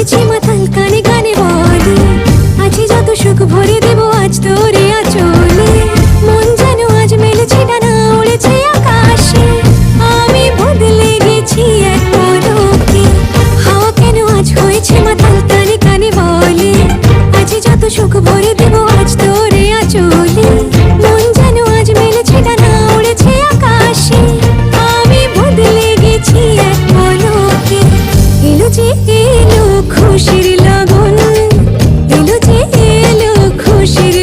হয়েছি মাতাল কানে গানে বলে আছে যত সুখ ভরে দেব আজ তোরে আঁচলে মন যেন আজ মেলেছে ডানা উড়েছে আকাশে আমি বদলে গেছি এক পলকে হাওয়া কেন আজ হয়েছে মাতাল কানে কানে বলে আছে যত সুখ ভরে দেব আজ তোরে আঁচলে মন যেন আজ মেলেছে ডানা উড়েছে আকাশে আমি বদলে গেছি এক পলকে এলো যে এলো খুশির লগন এলো যে এলো খুশির